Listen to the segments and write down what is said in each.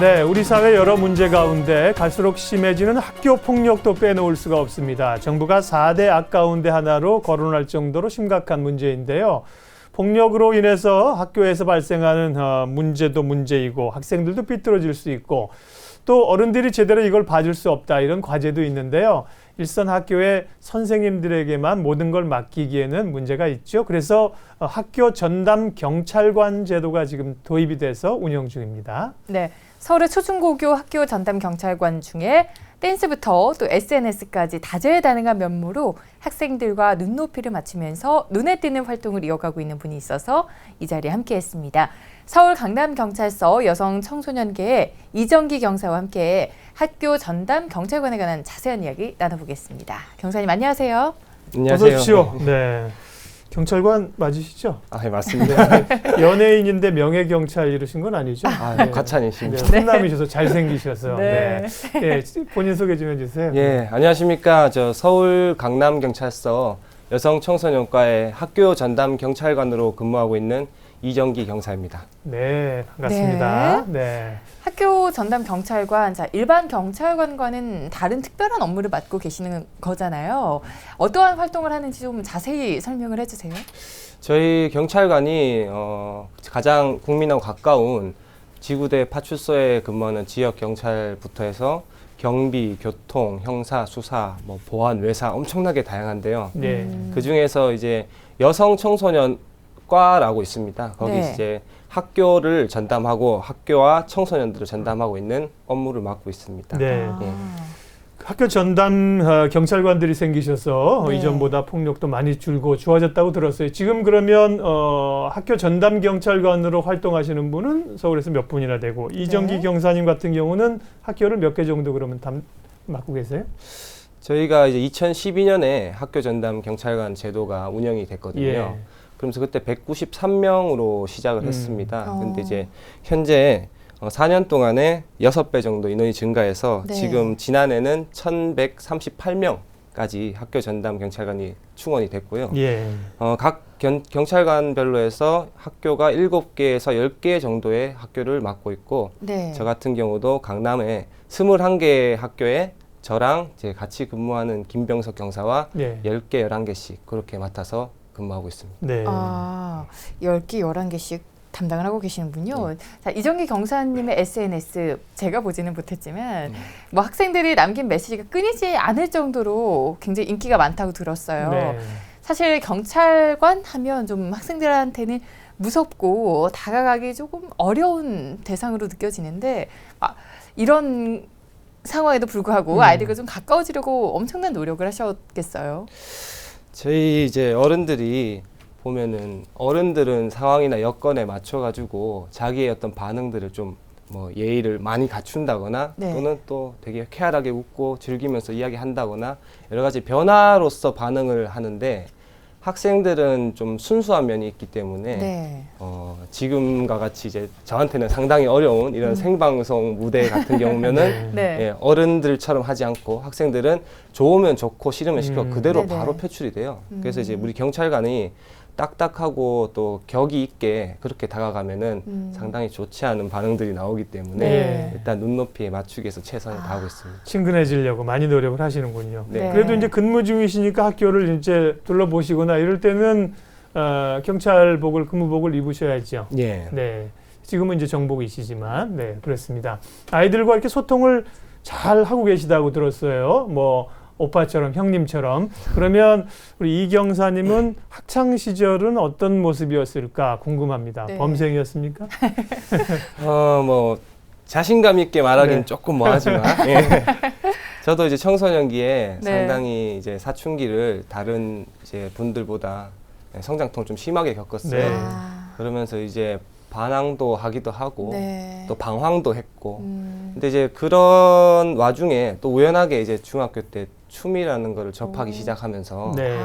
네, 우리 사회 여러 문제 가운데 갈수록 심해지는 학교 폭력도 빼놓을 수가 없습니다. 정부가 4대 악 가운데 하나로 거론할 정도로 심각한 문제인데요. 폭력으로 인해서 학교에서 발생하는 문제도 문제이고 학생들도 삐뚤어질 수 있고 또 어른들이 제대로 이걸 봐줄 수 없다 이런 과제도 있는데요. 일선 학교의 선생님들에게만 모든 걸 맡기기에는 문제가 있죠. 그래서 학교 전담 경찰관 제도가 지금 도입이 돼서 운영 중입니다. 네, 서울의 초중고교 학교 전담 경찰관 중에 댄스부터 또 SNS까지 다재다능한 면모로 학생들과 눈높이를 맞추면서 눈에 띄는 활동을 이어가고 있는 분이 있어서 이 자리에 함께했습니다. 서울 강남경찰서 여성청소년계의 이정기 경사와 함께 학교 전담 경찰관에 관한 자세한 이야기 나눠보겠습니다. 경사님 안녕하세요. 안녕하세요. 어서 오십시오. 네. 경찰관 맞으시죠? 아, 네, 맞습니다. 연예인인데 명예경찰 이러신 건 아니죠? 아, 네, 과찬이십니다. 네, 훈남이셔서 잘생기셔서. 네. 네. 네, 본인 소개 좀 해주세요. 예, 안녕하십니까. 저 서울 강남경찰서 여성청소년과의 학교 전담 경찰관으로 근무하고 있는 이정기 경사입니다. 네, 반갑습니다. 네. 학교 전담 경찰관, 자, 일반 경찰관과는 다른 특별한 업무를 맡고 계시는 거잖아요. 어떠한 활동을 하는지 좀 자세히 설명을 해주세요. 저희 경찰관이 가장 국민하고 가까운 지구대 파출소에 근무하는 지역 경찰부터 해서 경비, 교통, 형사, 수사, 뭐 보안, 외사 엄청나게 다양한데요. 네. 그 중에서 이제 여성 청소년 과라고 있습니다. 거기 네. 이제 학교를 전담하고 학교와 청소년들을 전담하고 있는 업무를 맡고 있습니다. 네. 예. 학교 전담 경찰관들이 생기셔서 네. 이전보다 폭력도 많이 줄고 좋아졌다고 들었어요. 지금 그러면 학교 전담 경찰관으로 활동하시는 분은 서울에서 몇 분이나 되고 이정기 경사님 같은 경우는 학교를 몇 개 정도 그러면 맡고 계세요? 저희가 이제 2012년에 학교 전담 경찰관 제도가 운영이 됐거든요. 예. 그러면서 그때 193명으로 시작을 했습니다. 근데 이제 현재 4년 동안에 6배 정도 인원이 증가해서 네. 지금 지난해는 1,138명까지 학교 전담 경찰관이 충원이 됐고요. 예. 각 경찰관별로 해서 학교가 7개에서 10개 정도의 학교를 맡고 있고 네. 저 같은 경우도 강남에 21개 학교에 저랑 이제 같이 근무하는 김병석 경사와 네. 10개, 11개씩 그렇게 맡아서 근무하고 있습니다. 네. 10개, 11개씩 담당을 하고 계시는군요. 자, 이정기 경사님의 SNS 제가 보지는 못했지만 뭐 학생들이 남긴 메시지가 끊이지 않을 정도로 굉장히 인기가 많다고 들었어요. 네. 사실 경찰관 하면 좀 학생들한테는 무섭고 다가가기 조금 어려운 대상으로 느껴지는데 이런 상황에도 불구하고 아이들과 좀 가까워지려고 엄청난 노력을 하셨겠어요. 저희 이제 어른들이 보면은 어른들은 상황이나 여건에 맞춰가지고 자기의 어떤 반응들을 좀 뭐 예의를 많이 갖춘다거나 네. 또는 또 되게 쾌활하게 웃고 즐기면서 이야기한다거나 여러 가지 변화로서 반응을 하는데 학생들은 좀 순수한 면이 있기 때문에 네. 지금과 같이 이제 저한테는 상당히 어려운 이런 생방송 무대 같은 경우면은 네. 예, 어른들처럼 하지 않고 학생들은 좋으면 좋고 싫으면 싫고 그대로 네네. 바로 표출이 돼요. 그래서 이제 우리 경찰관이 딱딱하고 또 격이 있게 그렇게 다가가면은 상당히 좋지 않은 반응들이 나오기 때문에 네. 일단 눈높이에 맞추기 위해서 최선을 다하고 있습니다. 친근해지려고 많이 노력을 하시는군요. 네. 그래도 이제 근무 중이시니까 학교를 이제 둘러보시거나 이럴 때는 경찰복을 근무복을 입으셔야죠. 예. 네. 지금은 이제 정복이시지만 네, 그렇습니다. 아이들과 이렇게 소통을 잘 하고 계시다고 들었어요. 뭐 오빠처럼 형님처럼. 그러면 우리 이경사님은 학창 시절은 어떤 모습이었을까 궁금합니다. 네. 범생이었습니까? 뭐 자신감 있게 말하기는 네. 조금 뭐하지만 예. 저도 이제 청소년기에 네. 상당히 이제 사춘기를 다른 이제 분들보다 성장통을 좀 심하게 겪었어요. 네. 그러면서 이제 반항도 하기도 하고 네. 또 방황도 했고 근데 이제 그런 와중에 또 우연하게 이제 중학교 때 춤이라는 거를 접하기 시작하면서 네.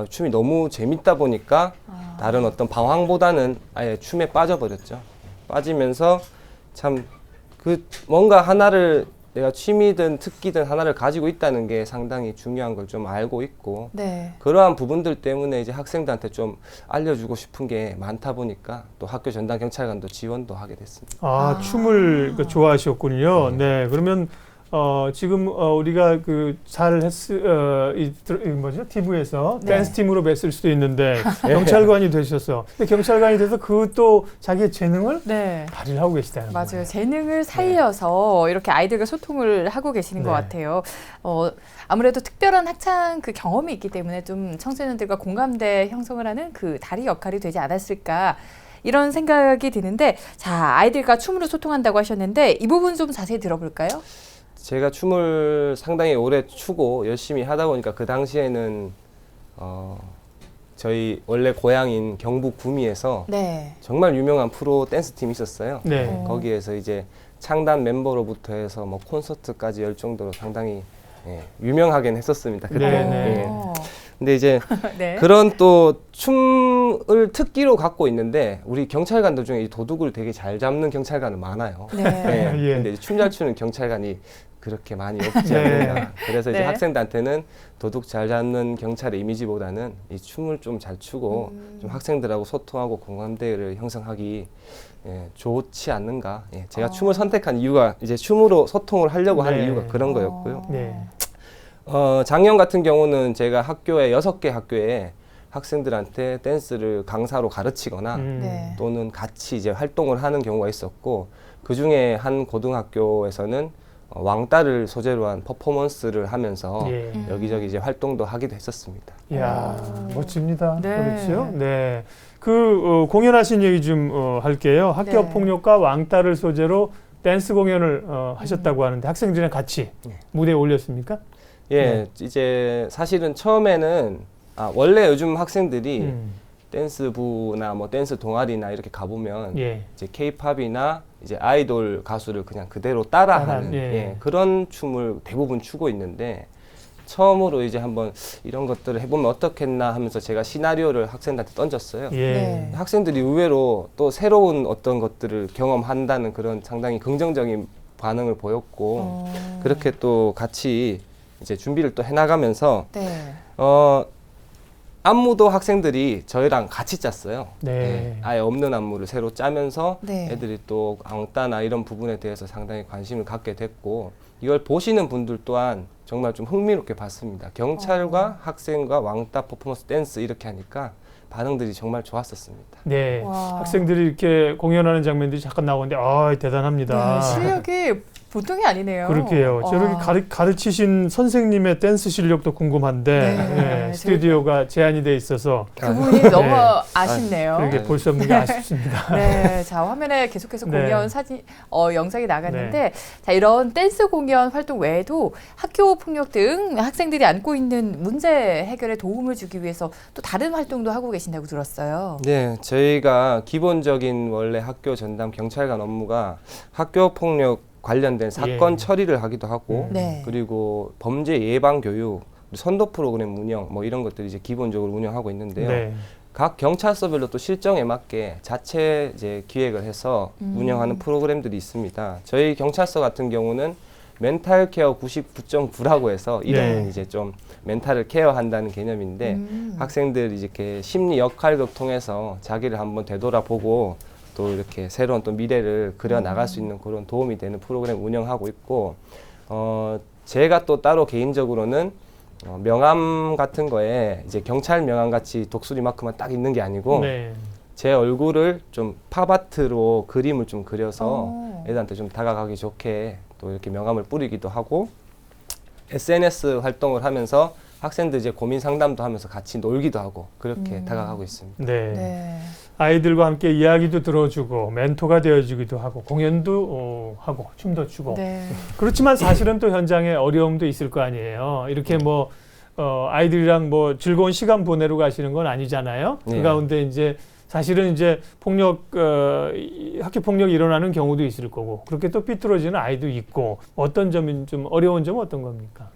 춤이 너무 재밌다 보니까 다른 어떤 방황보다는 아예 춤에 빠져버렸죠. 빠지면서 참 그 뭔가 하나를 내가 취미든 특기든 하나를 가지고 있다는 게 상당히 중요한 걸 좀 알고 있고 네. 그러한 부분들 때문에 이제 학생들한테 좀 알려주고 싶은 게 많다 보니까 또 학교 전담 경찰관도 지원도 하게 됐습니다. 아, 아. 춤을 좋아하셨군요. 네. 그러면 지금 우리가 뭐죠? TV에서 네. 댄스 팀으로 뵀을 수도 있는데 경찰관이 되셔서 근데 경찰관이 돼서 그 또 자기의 재능을 네. 발휘를 하고 계시다는 맞아요. 거예요. 재능을 살려서 이렇게 아이들과 소통을 하고 계시는 네. 것 같아요. 아무래도 특별한 학창 그 경험이 있기 때문에 좀 청소년들과 공감대 형성을 하는 그 다리 역할이 되지 않았을까 이런 생각이 드는데 자, 아이들과 춤으로 소통한다고 하셨는데 이 부분 좀 자세히 들어볼까요? 제가 춤을 상당히 오래 추고 열심히 하다 보니까 그 당시에는 저희 원래 고향인 경북 구미에서 네. 정말 유명한 프로 댄스 팀이 있었어요. 네. 거기에서 이제 창단 멤버로부터 해서 뭐 콘서트까지 열 정도로 상당히 유명하긴 했었습니다. 그때. 네, 네. 예. 근데 이제 네. 그런 또 춤을 특기로 갖고 있는데 우리 경찰관들 중에 이 도둑을 되게 잘 잡는 경찰관은 많아요. 네. 예. 근데 춤 잘 추는 경찰관이 그렇게 많이 없지 네. 않나. 그래서 이제 네. 학생들한테는 도둑 잘 잡는 경찰의 이미지보다는 이 춤을 좀 잘 추고 좀 학생들하고 소통하고 공감대를 형성하기 좋지 않는가. 제가 춤을 선택한 이유가 이제 춤으로 소통을 하려고 하는 네. 이유가 그런 거였고요. 네. 작년 같은 경우는 제가 학교에 6개 학교에 학생들한테 댄스를 강사로 가르치거나 네. 또는 같이 이제 활동을 하는 경우가 있었고 그 중에 한 고등학교에서는 왕따를 소재로 한 퍼포먼스를 하면서 예. 여기저기 이제 활동도 하기도 했었습니다. 이야, 멋집니다. 네. 그렇죠? 네. 공연하신 얘기 좀 할게요. 학교 네. 폭력과 왕따를 소재로 댄스 공연을 하셨다고 하는데 학생들이랑 같이 네. 무대에 올렸습니까? 예, 이제 사실은 처음에는 원래 요즘 학생들이 댄스부나 뭐 댄스 동아리나 이렇게 가보면 예. 이제 케이팝이나 이제 아이돌 가수를 그냥 그대로 따라하는 예. 그런 춤을 대부분 추고 있는데 처음으로 이제 한번 이런 것들을 해보면 어떻겠나 하면서 제가 시나리오를 학생들한테 던졌어요. 예. 네. 학생들이 의외로 또 새로운 어떤 것들을 경험한다는 그런 상당히 긍정적인 반응을 보였고 그렇게 또 같이 이제 준비를 또 해나가면서 네. 안무도 학생들이 저희랑 같이 짰어요. 네. 아예 없는 안무를 새로 짜면서 네. 애들이 또 왕따나 이런 부분에 대해서 상당히 관심을 갖게 됐고 이걸 보시는 분들 또한 정말 좀 흥미롭게 봤습니다. 경찰과 학생과 왕따 퍼포먼스 댄스 이렇게 하니까 반응들이 정말 좋았었습니다. 네. 와. 학생들이 이렇게 공연하는 장면들이 잠깐 나오는데 대단합니다. 네, 실력이 보통이 아니네요. 그렇게요. 저렇게 가르치신 선생님의 댄스 실력도 궁금한데 네. 예, 스튜디오가 제한이 돼 있어서 그분이 너무 아쉽네요. 그렇게 볼 수 없는 게 아쉽습니다. 네, 자 화면에 계속해서 네. 공연 사진, 영상이 나갔는데, 자 이런 댄스 공연 활동 외에도 학교 폭력 등 학생들이 안고 있는 문제 해결에 도움을 주기 위해서 또 다른 활동도 하고 계신다고 들었어요. 네, 저희가 기본적인 원래 학교 전담 경찰관 업무가 학교 폭력 관련된 사건 예. 처리를 하기도 하고 네. 그리고 범죄 예방 교육, 선도 프로그램 운영 뭐 이런 것들이 이제 기본적으로 운영하고 있는데요. 네. 각 경찰서별로 또 실정에 맞게 자체 이제 기획을 해서 운영하는 프로그램들이 있습니다. 저희 경찰서 같은 경우는 멘탈 케어 99.9라고 해서 이름은 네. 이제 좀 멘탈을 케어한다는 개념인데 학생들이 이렇게 심리 역할극 통해서 자기를 한번 되돌아보고 또 이렇게 새로운 또 미래를 그려 나갈 수 있는 그런 도움이 되는 프로그램 운영하고 있고 제가 또 따로 개인적으로는 명함 같은 거에 이제 경찰 명함 같이 독수리마크만 딱 있는 게 아니고 네. 제 얼굴을 좀 팝아트로 그림을 좀 그려서 애들한테 좀 다가가기 좋게 또 이렇게 명함을 뿌리기도 하고 SNS 활동을 하면서 학생들 이제 고민 상담도 하면서 같이 놀기도 하고 그렇게 다가가고 있습니다. 네. 네. 아이들과 함께 이야기도 들어주고 멘토가 되어주기도 하고 공연도 하고 춤도 추고 네. 그렇지만 사실은 또 현장에 어려움도 있을 거 아니에요. 이렇게 아이들이랑 즐거운 시간 보내러 가시는 건 아니잖아요. 그 네. 가운데 이제 사실은 이제 학교 폭력이 일어나는 경우도 있을 거고 그렇게 또 삐뚤어지는 아이도 있고 어떤 점이 좀 어려운 점은 어떤 겁니까?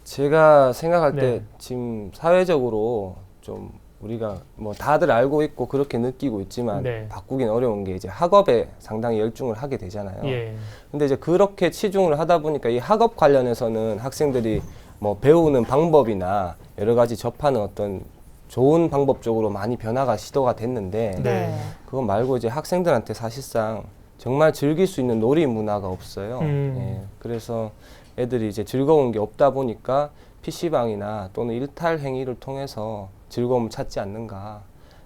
제가 생각할 때 네. 지금 사회적으로 좀 우리가 뭐 다들 알고 있고 그렇게 느끼고 있지만 네. 바꾸긴 어려운 게 이제 학업에 상당히 열중을 하게 되잖아요. 예. 근데 이제 그렇게 치중을 하다 보니까 이 학업 관련해서는 학생들이 뭐 배우는 방법이나 여러 가지 접하는 어떤 좋은 방법 쪽으로 많이 변화가 시도가 됐는데 네. 그거 말고 이제 학생들한테 사실상 정말 즐길 수 있는 놀이 문화가 없어요. 예, 그래서 애들이 이제 즐거운 게 없다 보니까 PC방이나 또는 일탈 행위를 통해서 즐거움을 찾지 않는가.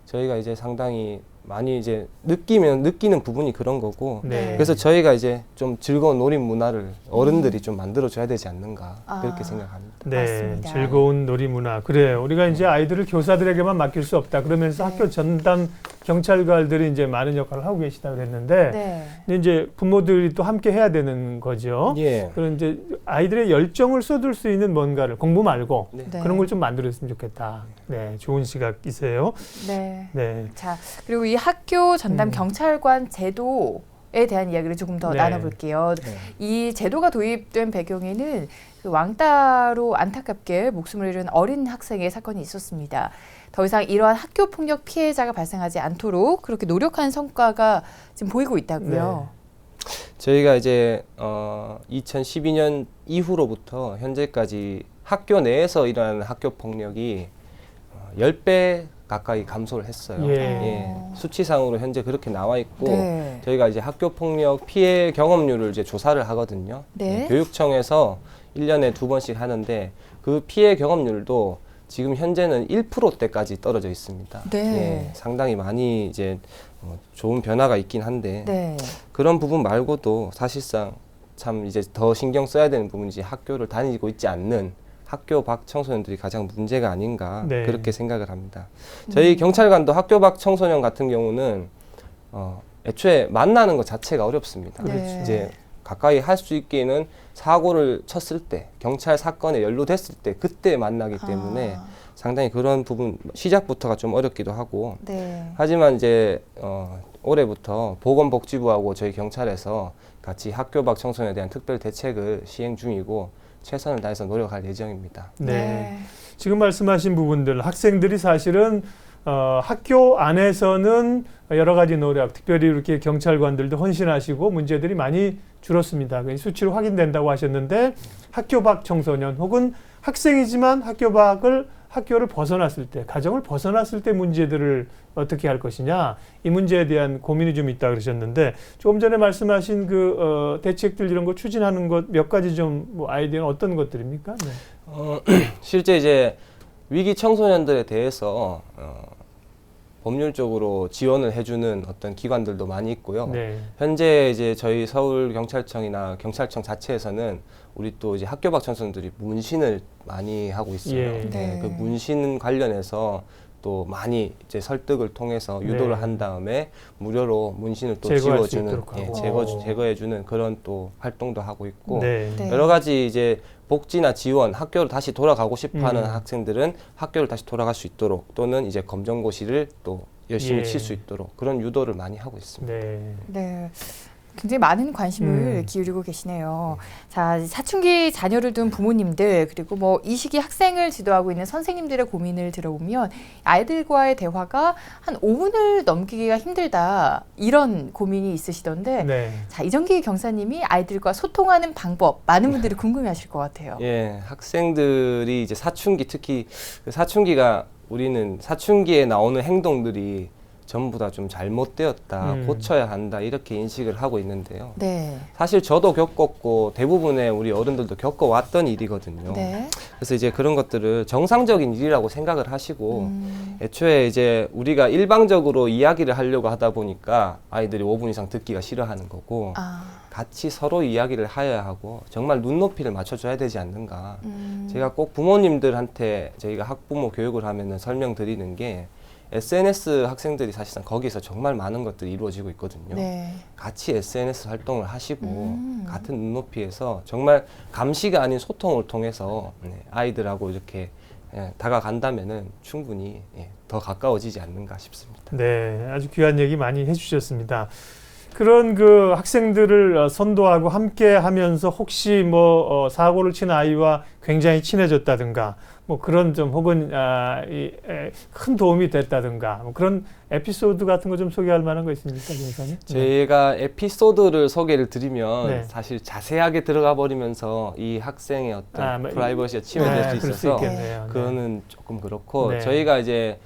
저희가 이제 상당히 많이 이제 느끼는 부분이 그런 거고. 네. 그래서 저희가 이제 좀 즐거운 놀이 문화를 어른들이 좀 만들어줘야 되지 않는가. 그렇게 생각합니다. 네, 맞습니다. 즐거운 놀이 문화. 그래요. 우리가 이제 아이들을 교사들에게만 맡길 수 없다. 그러면서 학교 전담 경찰관들이 이제 많은 역할을 하고 계시다 그랬는데, 네. 근데 이제 부모들이 또 함께 해야 되는 거죠. 예. 그런 이제 아이들의 열정을 쏟을 수 있는 뭔가를 공부 말고 네. 네. 그런 걸 좀 만들었으면 좋겠다. 네, 좋은 시각이세요. 네. 네, 자, 그리고 이 학교 전담 경찰관 제도에 대한 이야기를 조금 더 네. 나눠볼게요. 이 제도가 도입된 배경에는 그 왕따로 안타깝게 목숨을 잃은 어린 학생의 사건이 있었습니다. 더 이상 이러한 학교 폭력 피해자가 발생하지 않도록 그렇게 노력한 성과가 지금 보이고 있다고요. 저희가 이제 2012년 이후로부터 현재까지 학교 내에서 일어나는 학교 폭력이 10배 가까이 감소를 했어요. 예. 예. 수치상으로 현재 그렇게 나와 있고 네. 저희가 이제 학교 폭력 피해 경험률을 이제 조사를 하거든요. 네. 예, 교육청에서 1년에 2번씩 하는데 그 피해 경험률도 지금 현재는 1%대까지 떨어져 있습니다. 네. 예, 상당히 많이 이제 좋은 변화가 있긴 한데 네. 그런 부분 말고도 사실상 참 이제 더 신경 써야 되는 부분이 이제 학교를 다니고 있지 않는 학교 밖 청소년들이 가장 문제가 아닌가 네. 그렇게 생각을 합니다. 저희 경찰관도 학교 밖 청소년 같은 경우는 애초에 만나는 것 자체가 어렵습니다. 그렇죠. 이제 가까이 할 수 있기에는 사고를 쳤을 때 경찰 사건에 연루됐을 때 그때 만나기 때문에 상당히 그런 부분 시작부터가 좀 어렵기도 하고 네. 하지만 이제 올해부터 보건복지부하고 저희 경찰에서 같이 학교 밖 청소년에 대한 특별 대책을 시행 중이고 최선을 다해서 노력할 예정입니다. 네. 지금 말씀하신 부분들 학생들이 사실은 학교 안에서는 여러 가지 노력, 특별히 이렇게 경찰관들도 헌신하시고 문제들이 많이 줄었습니다. 수치로 확인된다고 하셨는데 학교 밖 청소년 혹은 학생이지만 학교를 벗어났을 때, 가정을 벗어났을 때 문제들을 어떻게 할 것이냐, 이 문제에 대한 고민이 좀 있다 그러셨는데 조금 전에 말씀하신 그 대책들 이런 거 추진하는 것 몇 가지 좀 뭐 아이디어는 어떤 것들입니까? 네. 실제 이제 위기 청소년들에 대해서 법률적으로 지원을 해주는 어떤 기관들도 많이 있고요. 네. 현재 이제 저희 서울경찰청이나 경찰청 자체에서는 우리 또 이제 학교 밖 청소년들이 문신을 많이 하고 있어요. 예. 네. 그 문신 관련해서 또 많이 이제 설득을 통해서 유도를 네. 한 다음에 무료로 문신을 또 제거할 수 지워주는, 있도록 하고. 제거해주는 그런 또 활동도 하고 있고 네. 네. 여러 가지 이제 복지나 지원, 학교로 다시 돌아가고 싶어하는 학생들은 학교를 다시 돌아갈 수 있도록 또는 이제 검정고시를 또 열심히 예. 칠 수 있도록 그런 유도를 많이 하고 있습니다. 네. 네. 굉장히 많은 관심을 기울이고 계시네요. 자, 사춘기 자녀를 둔 부모님들 그리고 뭐 이 시기 학생을 지도하고 있는 선생님들의 고민을 들어보면 아이들과의 대화가 한 5분을 넘기기가 힘들다 이런 고민이 있으시던데 네. 자, 이정기 경사님이 아이들과 소통하는 방법 많은 분들이 궁금해하실 것 같아요. 예, 학생들이 이제 사춘기 특히 그 사춘기가 우리는 사춘기에 나오는 행동들이 전부 다 좀 잘못되었다, 고쳐야 한다 이렇게 인식을 하고 있는데요. 네. 사실 저도 겪었고 대부분의 우리 어른들도 겪어왔던 일이거든요. 네. 그래서 이제 그런 것들을 정상적인 일이라고 생각을 하시고 애초에 이제 우리가 일방적으로 이야기를 하려고 하다 보니까 아이들이 5분 이상 듣기가 싫어하는 거고 같이 서로 이야기를 하여야 하고 정말 눈높이를 맞춰줘야 되지 않는가. 제가 꼭 부모님들한테 저희가 학부모 교육을 하면은 설명드리는 게 SNS 학생들이 사실상 거기서 정말 많은 것들이 이루어지고 있거든요. 네. 같이 SNS 활동을 하시고 같은 눈높이에서 정말 감시가 아닌 소통을 통해서 아이들하고 이렇게 다가간다면은 충분히 더 가까워지지 않는가 싶습니다. 네, 아주 귀한 얘기 많이 해주셨습니다. 그런 그 학생들을 선도하고 함께 하면서 혹시 뭐 사고를 친 아이와 굉장히 친해졌다든가 뭐 그런 좀 혹은 큰 도움이 됐다든가 뭐 그런 에피소드 같은 거 좀 소개할 만한 거 있습니까, 변호사님? 제가 에피소드를 소개를 드리면 네. 사실 자세하게 들어가 버리면서 이 학생의 어떤 뭐 프라이버시가 침해될 수 그럴 수 있어서 있겠네요. 그거는 조금 그렇고 네. 저희가 이제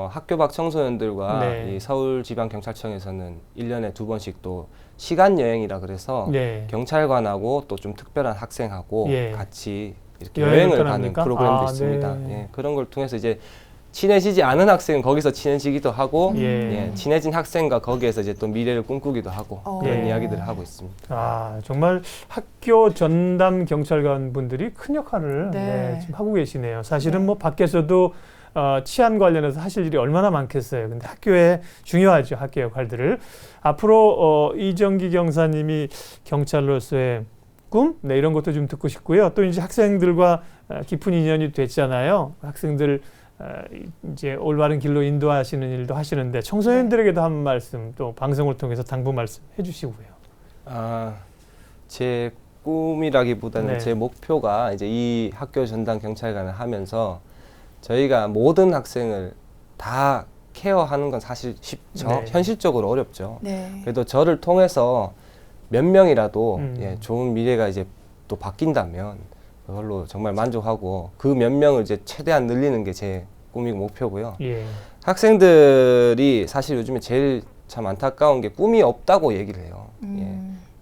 학교 밖 청소년들과 네. 이 서울지방경찰청에서는 1년에 2번씩 또 시간 여행이라 그래서 네. 경찰관하고 또 좀 특별한 학생하고 예. 같이 이렇게 여행을 여행을 가는 떠납니까? 프로그램도 아, 있습니다. 네. 예, 그런 걸 통해서 이제 친해지지 않은 학생은 거기서 친해지기도 하고 예. 친해진 학생과 거기에서 이제 또 미래를 꿈꾸기도 하고 그런 예. 이야기들을 하고 있습니다. 아, 정말 학교 전담 경찰관 분들이 큰 역할을 네. 지금 하고 계시네요. 사실은 네. 뭐 밖에서도 치안 관련해서 하실 일이 얼마나 많겠어요. 근데 학교에 중요하죠. 학교 역할들을. 앞으로 이정기 경사님이 경찰로서의 꿈? 네, 이런 것도 좀 듣고 싶고요. 또 이제 학생들과 깊은 인연이 됐잖아요. 학생들 이제 올바른 길로 인도하시는 일도 하시는데 청소년들에게도 한 말씀 또 방송을 통해서 당부 말씀 해주시고요. 제 꿈이라기보다는 네. 제 목표가 이제 이 학교 전담 경찰관을 하면서 저희가 모든 학생을 다 케어하는 건 사실 쉽죠. 네. 현실적으로 어렵죠. 네. 그래도 저를 통해서 몇 명이라도 음. 좋은 미래가 이제 또 바뀐다면 그걸로 정말 만족하고 그 몇 명을 이제 최대한 늘리는 게 제 꿈이고 목표고요. 예. 학생들이 사실 요즘에 제일 참 안타까운 게 꿈이 없다고 얘기를 해요.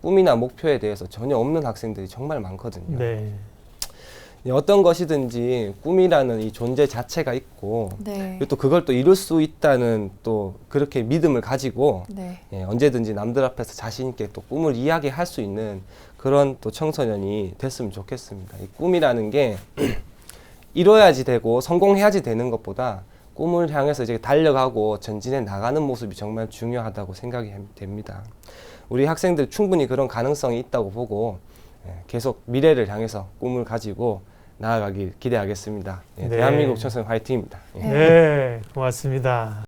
꿈이나 목표에 대해서 전혀 없는 학생들이 정말 많거든요. 네. 어떤 것이든지 꿈이라는 이 존재 자체가 있고 네. 그리고 또 그걸 또 이룰 수 있다는 또 그렇게 믿음을 가지고 네. 언제든지 남들 앞에서 자신 있게 또 꿈을 이야기할 수 있는 그런 또 청소년이 됐으면 좋겠습니다. 이 꿈이라는 게 이뤄야지 되고 성공해야지 되는 것보다 꿈을 향해서 이제 달려가고 전진해 나가는 모습이 정말 중요하다고 생각이 됩니다. 우리 학생들 충분히 그런 가능성이 있다고 보고 계속 미래를 향해서 꿈을 가지고 나아가길 기대하겠습니다. 네. 대한민국 청소년 화이팅입니다. 네, 고맙습니다.